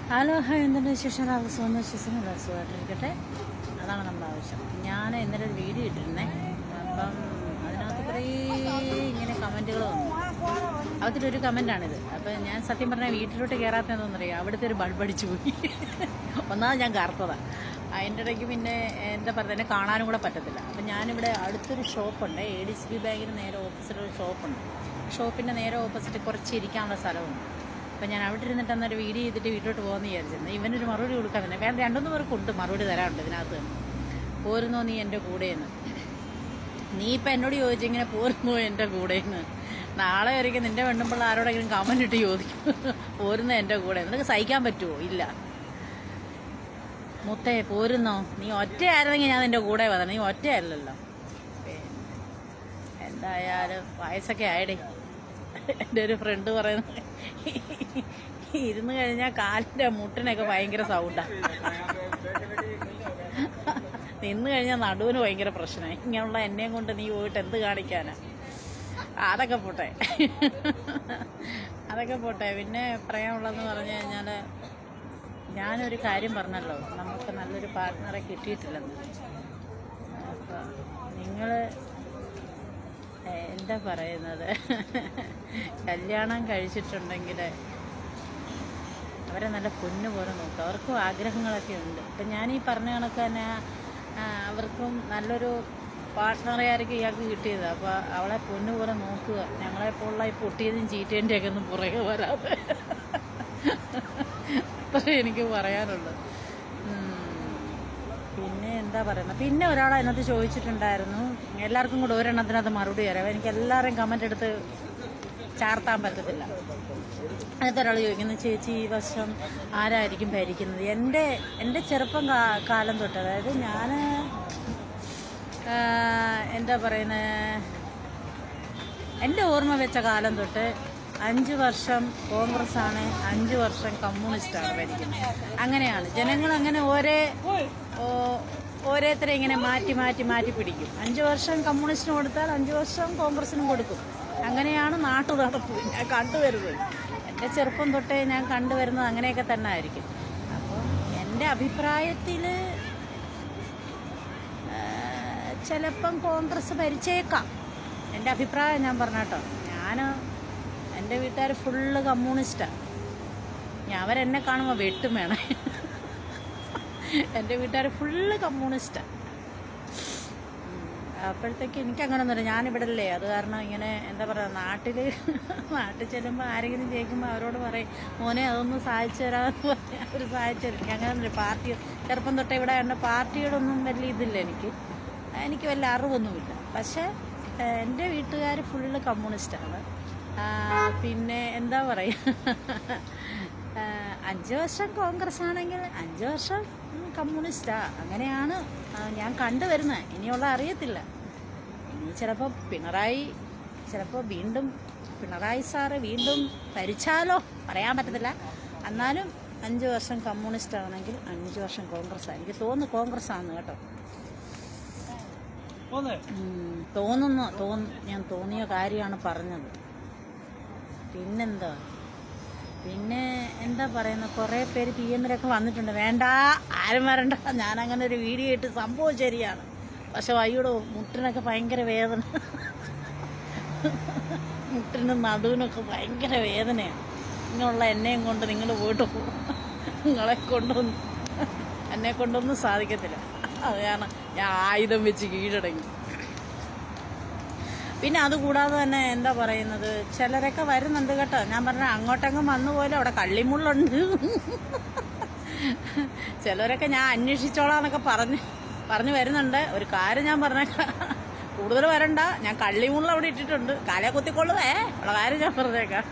Hello hi, എന്തിൻ്റെ വിശേഷം? സുഖം വിശ്വസിക്കുന്നില്ല, സുഖമായിട്ടിരിക്കട്ടെ. അതാണ് നമ്മുടെ ആവശ്യം. ഞാൻ ഇന്നലെ ഒരു വീഡിയോ ഇട്ടിരുന്നേ. അപ്പം അതിനകത്ത് കുറേ ഇങ്ങനെ കമൻറ്റുകൾ വന്നു. അതിലൊരു കമൻറ്റാണിത്. അപ്പം ഞാൻ സത്യം പറഞ്ഞാൽ വീട്ടിലോട്ട് കയറാത്തതെന്നറിയാം, അവിടുത്തെ ഒരു ബൾബടിച്ചു പോയി. ഒന്നാമത് ഞാൻ കറുത്തതാണ്. അതിൻ്റെ ഇടയ്ക്ക് പിന്നെ എന്താ പറയുക, എന്നെ കാണാനും കൂടെ പറ്റത്തില്ല. അപ്പം ഞാനിവിടെ അടുത്തൊരു ഷോപ്പുണ്ട്, ADCB ബാങ്കിന് നേരെ ഓപ്പോസിറ്റൊരു ഷോപ്പുണ്ട്. ഷോപ്പിൻ്റെ നേരെ ഓപ്പോസിറ്റ് കുറച്ച് ഇരിക്കാനുള്ള സ്ഥലമുണ്ട്. അപ്പം ഞാൻ അവിടെ ഇരുന്നിട്ട് അന്നൊരു വീഡിയോ ചെയ്തിട്ട് വീട്ടിലോട്ട് പോകുമെന്ന് വിചാരിച്ചിരുന്നു. ഇവനൊരു മറുപടി കൊടുക്കാൻ തന്നെ വേറെ 2-3 പേർക്കുണ്ട് മറുപടി തരാറുണ്ട് ഇതിനകത്ത്. പോരുന്നോ നീ എൻ്റെ കൂടെയെന്ന്. നീ ഇപ്പം എന്നോട് ചോദിച്ചു ഇങ്ങനെ പോരുന്നോ എൻ്റെ കൂടെയെന്ന്. നാളെ വരയ്ക്കും നിൻ്റെ പെണ്ണുമ്പോൾ ആരോടെങ്കിലും കമൻറ്റ് ഇട്ട് ചോദിക്കും പോരുന്നോ എൻ്റെ കൂടെ. നിനക്ക് സഹിക്കാൻ പറ്റുമോ? ഇല്ല. മുത്തേ പോരുന്നോ? നീ ഒറ്റയായിരുന്നെങ്കിൽ ഞാൻ നിൻ്റെ കൂടെ വന്നത്. നീ ഒറ്റയല്ലല്ലോ. എന്തായാലും വയസ്സൊക്കെ ആയിടേ. എൻ്റെ ഒരു ഫ്രണ്ട് പറയുന്നത് ഇരുന്ന് കഴിഞ്ഞാൽ കാലിൻ്റെ മുട്ടിനൊക്കെ ഭയങ്കര സൗണ്ടാണ്, നിന്ന് കഴിഞ്ഞാൽ നടുവിന് ഭയങ്കര പ്രശ്നമായി. ഇങ്ങനെയുള്ള എന്നെയും കൊണ്ട് നീ പോയിട്ട് എന്ത് കാണിക്കാനാ? അതൊക്കെ പോട്ടെ, അതൊക്കെ പോട്ടെ. പിന്നെ പറയാനുള്ളതെന്ന് പറഞ്ഞു കഴിഞ്ഞാൽ, ഞാനൊരു കാര്യം പറഞ്ഞല്ലോ, നമുക്ക് നല്ലൊരു പാർട്ട്ണറെ കിട്ടിയിട്ടില്ലെന്ന്. അപ്പം നിങ്ങൾ എന്താ പറയുന്നത്, കല്യാണം കഴിച്ചിട്ടുണ്ടെങ്കിൽ അവരെ നല്ല പൊന്നു പോലെ നോക്കുക. അവർക്കും ആഗ്രഹങ്ങളൊക്കെ ഉണ്ട്. ഇപ്പം ഞാനീ പറഞ്ഞ കണക്ക് തന്നെ അവർക്കും നല്ലൊരു പാർട്ട്ണറെ ആയിരിക്കും ഇയാൾക്ക് കിട്ടിയത്. അപ്പോൾ അവളെ പൊന്നു പോലെ നോക്കുക. ഞങ്ങളെപ്പോലുള്ള ഈ പൊട്ടിയതും ചീറ്റേൻ്റെയൊക്കെ ഒന്നും പുറകെ വരാതെ. അത്രേ എനിക്ക് പറയാനുള്ളൂ. പിന്നെ എന്താ പറയുന്നത്, പിന്നെ ഒരാൾ അതിനകത്ത് ചോദിച്ചിട്ടുണ്ടായിരുന്നു, എല്ലാവർക്കും കൂടെ ഒരെണ്ണത്തിനകത്ത് മറുപടി തരാം. എനിക്ക് എല്ലാവരെയും കമൻ്റ് എടുത്ത് ചാർത്താൻ പറ്റത്തില്ല. അതിനകത്ത് ഒരാൾ ചോദിക്കുന്നത്, ചേച്ചി ഈ വർഷം ആരായിരിക്കും ഭരിക്കുന്നത്? എൻ്റെ ചെറുപ്പം കാലം തൊട്ട്, അതായത് ഞാൻ എന്താ പറയുന്നത്, എൻ്റെ ഓർമ്മ വെച്ച കാലം തൊട്ട് 5 വർഷം കോൺഗ്രസ്സാണ്, 5 വർഷം കമ്മ്യൂണിസ്റ്റാണ് ഭരിക്കുന്നത്. അങ്ങനെയാണ് ജനങ്ങൾ അങ്ങനെ ഓരോരുത്തരെ ഇങ്ങനെ മാറ്റി പിടിക്കും. 5 വർഷം കമ്മ്യൂണിസ്റ്റിന് കൊടുത്താൽ 5 വർഷം കോൺഗ്രസിനും കൊടുക്കും. അങ്ങനെയാണ് നാട്ടു നടപ്പ് ഞാൻ കണ്ടുവരുന്നത്. എൻ്റെ ചെറുപ്പം തൊട്ടേ ഞാൻ കണ്ടുവരുന്നത് അങ്ങനെയൊക്കെ തന്നെ ആയിരിക്കും. അപ്പോൾ എൻ്റെ അഭിപ്രായത്തിൽ ചിലപ്പം കോൺഗ്രസ് ഭരിച്ചേക്കാം. എൻ്റെ അഭിപ്രായം ഞാൻ പറഞ്ഞാട്ടോ. എൻ്റെ വീട്ടുകാർ ഫുള്ള് കമ്മ്യൂണിസ്റ്റാണ്. അവരെന്നെ കാണുമ്പോൾ വെട്ടും വേണം. എൻ്റെ വീട്ടുകാർ ഫുള്ള് കമ്മ്യൂണിസ്റ്റാണ്. അപ്പോഴത്തേക്ക് എനിക്കങ്ങനെയൊന്നുമില്ല. ഞാനിവിടെ അല്ലേ, അത് കാരണം ഇങ്ങനെ എന്താ പറയുക, നാട്ടിൽ ചെല്ലുമ്പോൾ ആരെങ്കിലും ജയിക്കുമ്പോൾ അവരോട് പറയും, മോനെ അതൊന്നും സാധിച്ചു തരാമെന്ന് പറഞ്ഞാൽ അവർ സാധിച്ചു തരും. അങ്ങനെയൊന്നുമില്ല. പാർട്ടി ചെറുപ്പം തൊട്ടേ ഇവിടെ എൻ്റെ പാർട്ടിയോടൊന്നും വലിയ ഇതില്ല. എനിക്ക് വലിയ അറിവൊന്നുമില്ല. പക്ഷേ എൻ്റെ വീട്ടുകാർ ഫുള്ള് കമ്മ്യൂണിസ്റ്റാണ്. പിന്നെ എന്താ പറയുക, 5 വർഷം കോൺഗ്രസ് ആണെങ്കിൽ 5 വർഷം കമ്മ്യൂണിസ്റ്റാണ്. അങ്ങനെയാണ് ഞാൻ കണ്ടുവരുന്നത്. ഇനിയുള്ള അറിയത്തില്ല. ഇനി ചിലപ്പോൾ പിണറായി സാറ് വീണ്ടും ഭരിച്ചാലോ പറയാൻ പറ്റത്തില്ല. എന്നാലും 5 വർഷം കമ്മ്യൂണിസ്റ്റ് ആണെങ്കിൽ 5 വർഷം കോൺഗ്രസ്സാണ്. എനിക്ക് തോന്നുന്നു കോൺഗ്രസ് ആണെന്ന് കേട്ടോ. ഞാൻ തോന്നിയ കാര്യമാണ് പറഞ്ഞത്. പിന്നെ എന്താ പറയുന്നത്, കുറേ പേര് PM-ലൊക്കെ വന്നിട്ടുണ്ട്. വേണ്ട, ആരും വരണ്ട. ഞാനങ്ങനെ ഒരു വീഡിയോ ഇട്ട് സംഭവം ശരിയാണ്. പക്ഷെ വയ്യോടോ മുട്ടിനൊക്കെ ഭയങ്കര വേദന, മുട്ടിനും നടുവിനൊക്കെ ഭയങ്കര വേദനയാണ്. ഇങ്ങനെയുള്ള എന്നെയും കൊണ്ട് നിങ്ങൾ പോയിട്ട് എന്നെ കൊണ്ടൊന്നും സാധിക്കത്തില്ല. അത് കാരണം ഞാൻ ആയുധം വെച്ച് കീഴടങ്ങി. പിന്നെ അതുകൂടാതെ തന്നെ എന്താ പറയുന്നത്, ചിലരൊക്കെ വരുന്നുണ്ട് കേട്ടോ. ഞാൻ പറഞ്ഞ അങ്ങോട്ടെങ്ങും വന്നു പോലെ അവിടെ കള്ളിമുള്ളുണ്ട്. ചിലരൊക്കെ ഞാൻ അന്വേഷിച്ചോളാം എന്നൊക്കെ പറഞ്ഞു വരുന്നുണ്ട്. ഒരു കാര്യം ഞാൻ പറഞ്ഞേക്കാം, കൂടുതൽ വരണ്ട. ഞാൻ കള്ളിമുള്ള അവിടെ ഇട്ടിട്ടുണ്ട്. കാലേ കുത്തിക്കൊള്ളുവേ ഉള്ള കാര്യം ഞാൻ പറഞ്ഞേക്കാം.